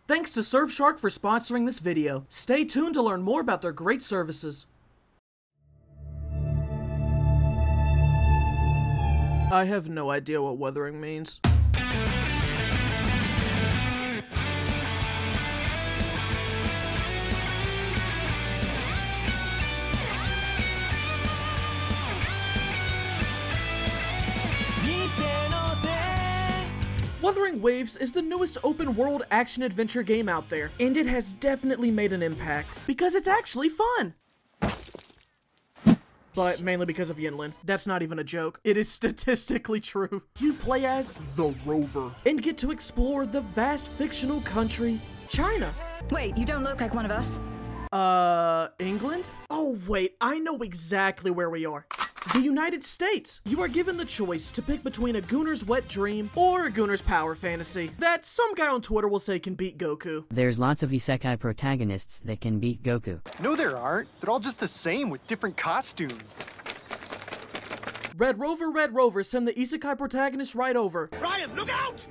Thanks to Surfshark for sponsoring this video. Stay tuned to learn more about their great services. I have no idea what wuthering means. Wuthering Waves is the newest open-world action-adventure game out there, and it has definitely made an impact, because it's actually fun! But mainly because of Yinlin. That's not even a joke. It is statistically true. You play as the Rover, and get to explore the vast fictional country, China. Wait, you don't look like one of us. England? Oh wait, I know exactly where we are. The United States! You are given the choice to pick between a Gooner's wet dream or a Gooner's power fantasy that some guy on Twitter will say can beat Goku. There's lots of isekai protagonists that can beat Goku. No, there aren't. They're all just the same with different costumes. Red Rover, send the isekai protagonist right over. Ryan, look out!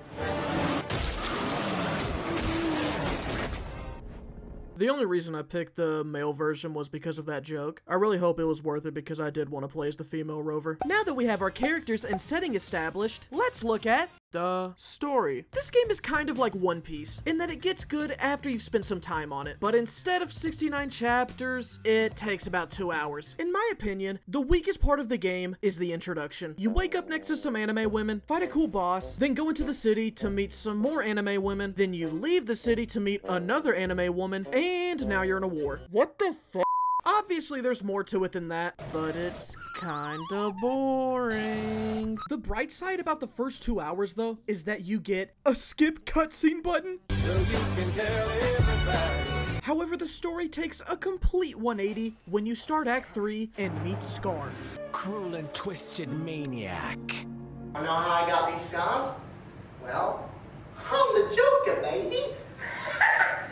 The only reason I picked the male version was because of that joke. I really hope it was worth it because I did want to play as the female Rover. Now that we have our characters and setting established, let's look at the story. This game is kind of like One Piece, in that it gets good after you've spent some time on it, but instead of 69 chapters, it takes about 2 hours. In my opinion, the weakest part of the game is the introduction. You wake up next to some anime women, fight a cool boss, then go into the city to meet some more anime women, then you leave the city to meet another anime woman, and now you're in a war. What the fuck? Obviously, there's more to it than that, but it's kinda boring. The bright side about the first 2 hours, though, is that you get a skip cutscene button. So you can tell everybody. However, the story takes a complete 180 when you start Act 3 and meet Scar. Cruel and twisted maniac. You know how I got these scars? Well, I'm the Joker, baby.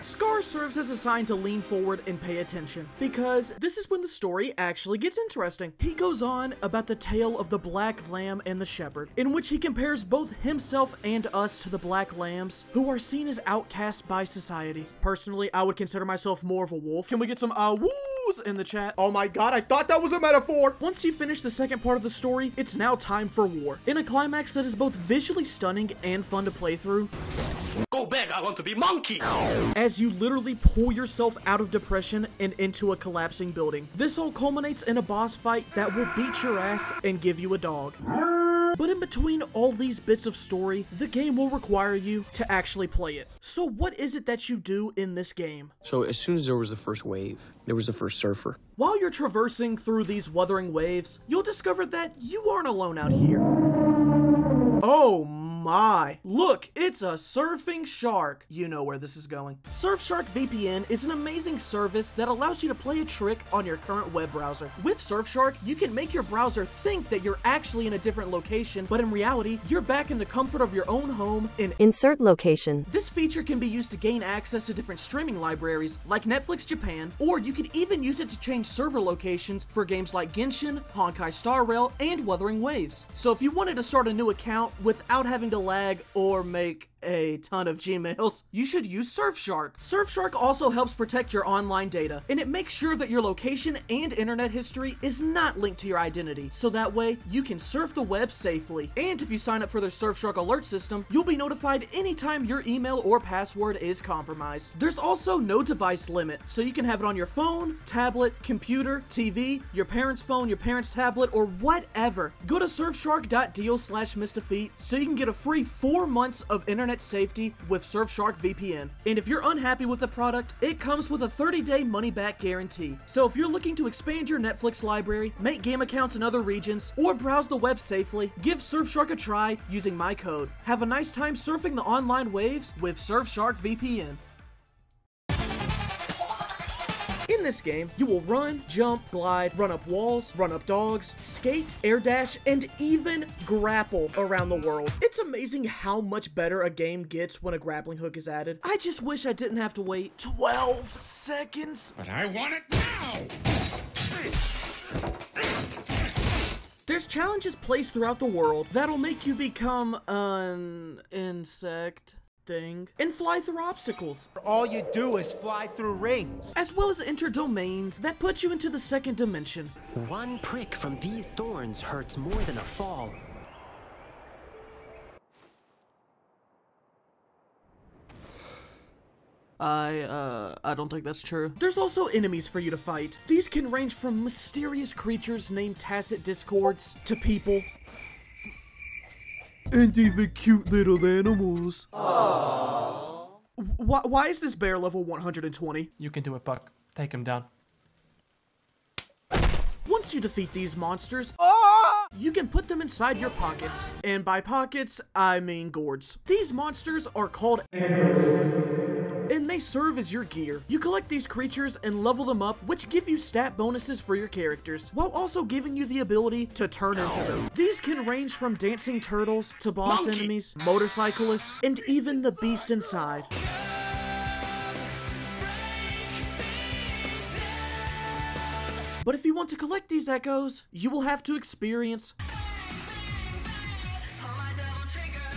Scar serves as a sign to lean forward and pay attention, because this is when the story actually gets interesting. He goes on about the tale of the Black Lamb and the Shepherd, in which he compares both himself and us to the Black Lambs, who are seen as outcasts by society. Personally, I would consider myself more of a wolf. Can we get some woos in the chat? Oh my god, I thought that was a metaphor! Once you finish the second part of the story, it's now time for war, in a climax that is both visually stunning and fun to play through. Go back, I want to be monkey! As you literally pull yourself out of depression and into a collapsing building. This all culminates in a boss fight that will beat your ass and give you a dog. But in between all these bits of story, the game will require you to actually play it. So what is it that you do in this game? So as soon as there was the first wave, there was the first surfer. While you're traversing through these wuthering waves, you'll discover that you aren't alone out here. Oh my. Look, it's a surfing shark. You know where this is going. Surfshark VPN is an amazing service that allows you to play a trick on your current web browser. With Surfshark, you can make your browser think that you're actually in a different location, but in reality, you're back in the comfort of your own home in Insert location. This feature can be used to gain access to different streaming libraries like Netflix Japan, or you can even use it to change server locations for games like Genshin, Honkai Star Rail, and Wuthering Waves. So if you wanted to start a new account without having to lag or make a ton of Gmails, you should use Surfshark. Surfshark also helps protect your online data, and it makes sure that your location and internet history is not linked to your identity, so that way you can surf the web safely. And if you sign up for their Surfshark alert system, you'll be notified anytime your email or password is compromised. There's also no device limit, so you can have it on your phone, tablet, computer, TV, your parents' phone, your parents' tablet, or whatever. Go to surfshark.deal/MistahFeet so you can get a free 4 months of internet safety with Surfshark VPN. And if you're unhappy with the product, it comes with a 30-day money-back guarantee. So if you're looking to expand your Netflix library, make game accounts in other regions, or browse the web safely, give Surfshark a try using my code. Have a nice time surfing the online waves with Surfshark VPN. In this game, you will run, jump, glide, run up walls, run up dogs, skate, air dash, and even grapple around the world. It's amazing how much better a game gets when a grappling hook is added. I just wish I didn't have to wait 12 seconds. But I want it now! There's challenges placed throughout the world that'll make you become an insect. thing and fly through obstacles. All you do is fly through rings. As well as enter domains that put you into the second dimension. One prick from these thorns hurts more than a fall. I don't think that's true. There's also enemies for you to fight. These can range from mysterious creatures named tacit discords to people. And even cute little animals. Aww. Why is this bear level 120? You can do it, Buck. Take him down. Once you defeat these monsters, you can put them inside your pockets. And by pockets, I mean gourds. These monsters are called and they serve as your gear. You collect these creatures and level them up, which give you stat bonuses for your characters, while also giving you the ability to turn into them. These can range from dancing turtles to boss enemies, motorcyclists, and even the beast inside. But if you want to collect these echoes, you will have to experience.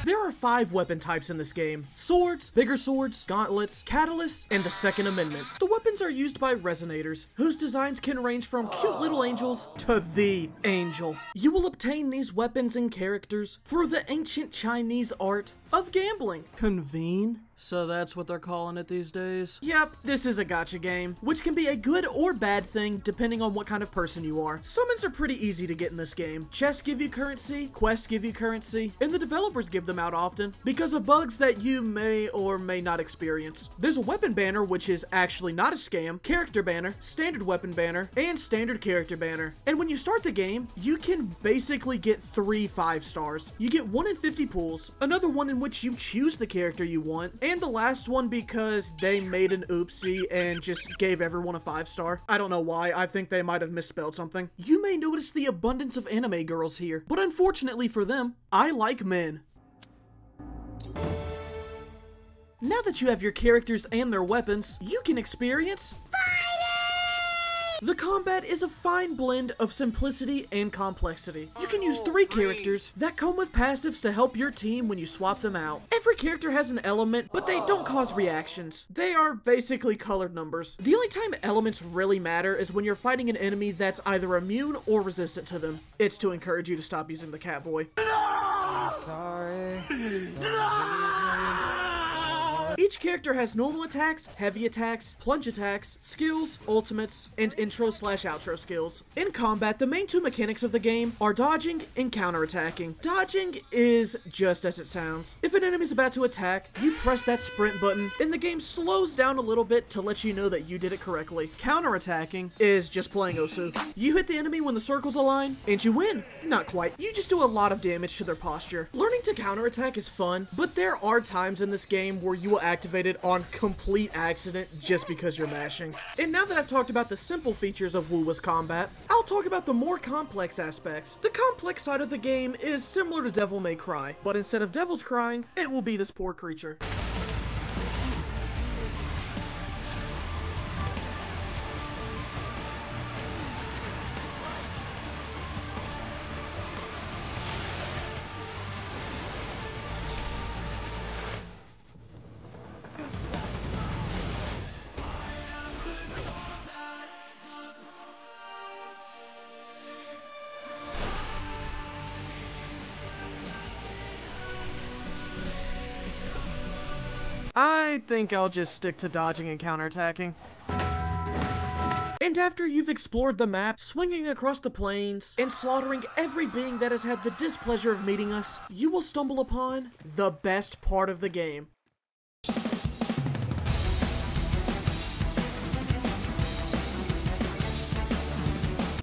There are 5 weapon types in this game: swords, bigger swords, gauntlets, catalysts, and the Second Amendment. The weapons are used by resonators, whose designs can range from cute little angels to the angel. You will obtain these weapons and characters through the ancient Chinese art of gambling. Convene? So that's what they're calling it these days? Yep, this is a gacha game, which can be a good or bad thing depending on what kind of person you are. Summons are pretty easy to get in this game. Chests give you currency, quests give you currency, and the developers give them out often because of bugs that you may or may not experience. There's a weapon banner, which is actually not a scam, character banner, standard weapon banner, and standard character banner. And when you start the game, you can basically get 3 5 stars. You get 1 in 50 pools, another one in which you choose the character you want, and the last one because they made an oopsie and just gave everyone a 5 star. I don't know why, I think they might have misspelled something. You may notice the abundance of anime girls here, but unfortunately for them, I like men. Now that you have your characters and their weapons, you can experience the combat is a fine blend of simplicity and complexity. You can use 3 characters that come with passives to help your team when you swap them out. Every character has an element, but they don't cause reactions. They are basically colored numbers. The only time elements really matter is when you're fighting an enemy that's either immune or resistant to them. It's to encourage you to stop using the Catboy. Sorry. Each character has normal attacks, heavy attacks, plunge attacks, skills, ultimates, and intro/outro skills. In combat, the main 2 mechanics of the game are dodging and counterattacking. Dodging is just as it sounds. If an enemy's about to attack, you press that sprint button, and the game slows down a little bit to let you know that you did it correctly. Counterattacking is just playing Osu. You hit the enemy when the circles align, and you win. Not quite. You just do a lot of damage to their posture. Learning to counterattack is fun, but there are times in this game where you will activate it on complete accident just because you're mashing. And now that I've talked about the simple features of WuWa's combat, I'll talk about the more complex aspects. The complex side of the game is similar to Devil May Cry, but instead of devils crying, it will be this poor creature. I think I'll just stick to dodging and counterattacking. And after you've explored the map, swinging across the plains, and slaughtering every being that has had the displeasure of meeting us, you will stumble upon the best part of the game.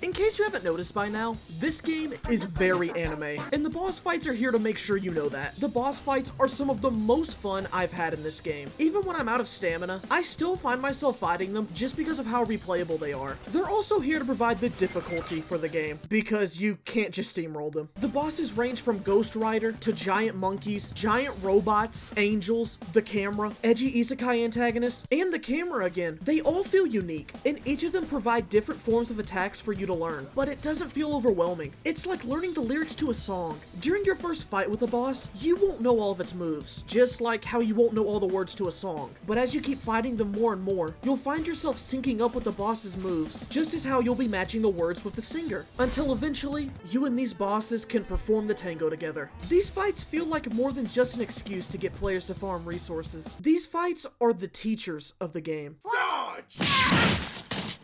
In case you haven't noticed by now, this game is very anime, and the boss fights are here to make sure you know that. The boss fights are some of the most fun I've had in this game. Even when I'm out of stamina, I still find myself fighting them just because of how replayable they are. They're also here to provide the difficulty for the game, because you can't just steamroll them. The bosses range from Ghost Rider to giant monkeys, giant robots, angels, the camera, edgy isekai antagonists, and the camera again. They all feel unique, and each of them provide different forms of attacks for you to learn. learn, but it doesn't feel overwhelming. It's like learning the lyrics to a song. During your first fight with a boss, you won't know all of its moves, just like how you won't know all the words to a song. But as you keep fighting them more and more, you'll find yourself syncing up with the boss's moves, just as how you'll be matching the words with the singer, until eventually, you and these bosses can perform the tango together. These fights feel like more than just an excuse to get players to farm resources. These fights are the teachers of the game. Dodge!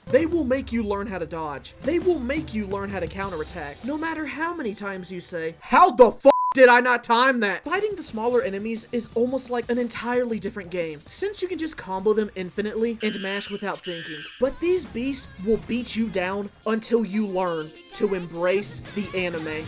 They will make you learn how to dodge. They will make you learn how to counterattack, no matter how many times you say, "How the f*** did I not time that?" Fighting the smaller enemies is almost like an entirely different game, since you can just combo them infinitely and mash without thinking. But these beasts will beat you down until you learn to embrace the anime.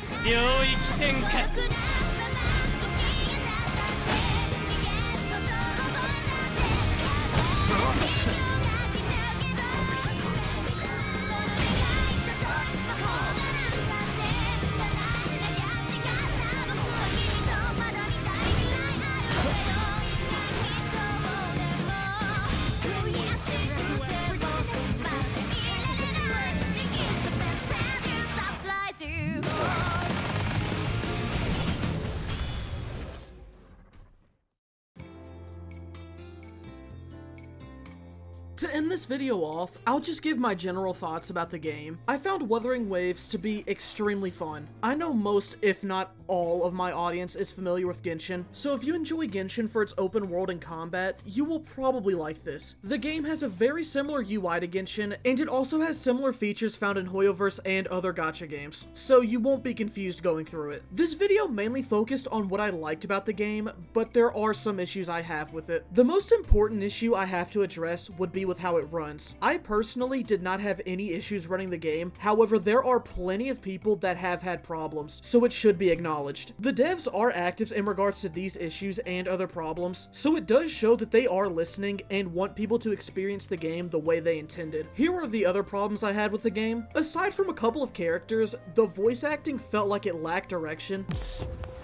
To end this video off, I'll just give my general thoughts about the game. I found Wuthering Waves to be extremely fun. I know most, if not all, of my audience is familiar with Genshin, so if you enjoy Genshin for its open world and combat, you will probably like this. The game has a very similar UI to Genshin, and it also has similar features found in Hoyoverse and other gacha games, so you won't be confused going through it. This video mainly focused on what I liked about the game, but there are some issues I have with it. The most important issue I have to address would be with how it runs. I personally did not have any issues running the game, however there are plenty of people that have had problems, so it should be acknowledged. The devs are active in regards to these issues and other problems, so it does show that they are listening and want people to experience the game the way they intended. Here are the other problems I had with the game. Aside from a couple of characters, the voice acting felt like it lacked direction.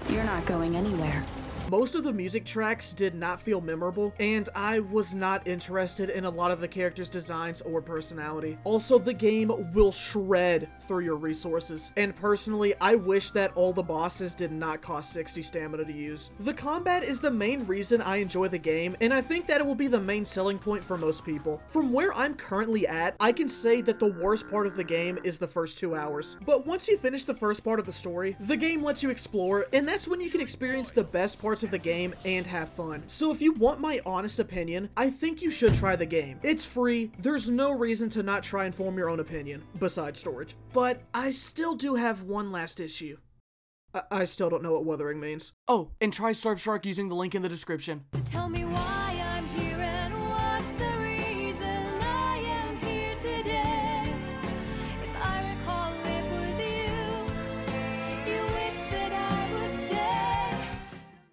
You're not going anywhere. Most of the music tracks did not feel memorable, and I was not interested in a lot of the characters' designs or personality. Also, the game will shred through your resources, and personally, I wish that all the bosses did not cost 60 stamina to use. The combat is the main reason I enjoy the game, and I think that it will be the main selling point for most people. From where I'm currently at, I can say that the worst part of the game is the first 2 hours. But once you finish the first part of the story, the game lets you explore, and that's when you can experience the best parts of the game and have fun. So if you want my honest opinion, I think you should try the game. It's free, there's no reason to not try and form your own opinion, besides storage. But I still do have one last issue. I still don't know what wuthering means. Oh, and try Surfshark using the link in the description. Tell me